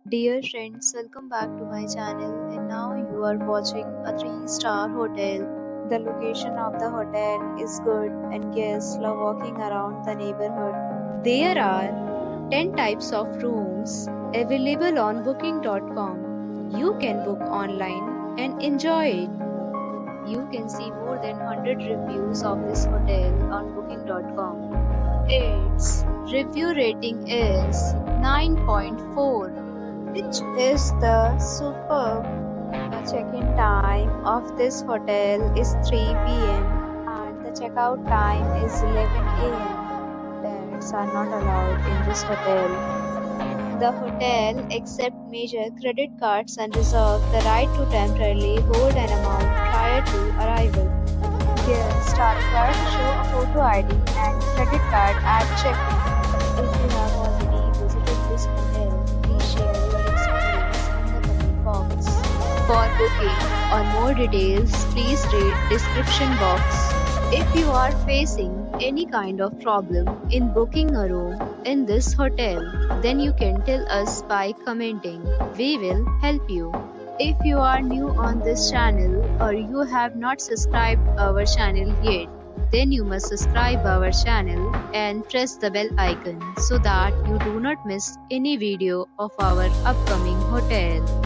Dear friends, welcome back to my channel, and now you are watching a 3-star hotel. The location of the hotel is good and guests love walking around the neighborhood. There are 10 types of rooms available on booking.com. You can book online and enjoy it. You can see more than 100 reviews of this hotel on booking.com. Its review rating is 9.4, which is the superb. The check-in time of this hotel is 3 p.m. and the checkout time is 11 a.m. Pets are not allowed in this hotel. The hotel accepts major credit cards and reserves the right to temporarily hold an amount prior to arrival. Guests are required to show a photo ID and credit card at check-in. If you have already visited this hotel, please share your experience in the comment box. For booking or more details, please read description box. If you are facing any kind of problem in booking a room in this hotel, then you can tell us by commenting. We will help you. If you are new on this channel or you have not subscribed our channel yet, then you must subscribe our channel and press the bell icon so that you do not miss any video of our upcoming hotel.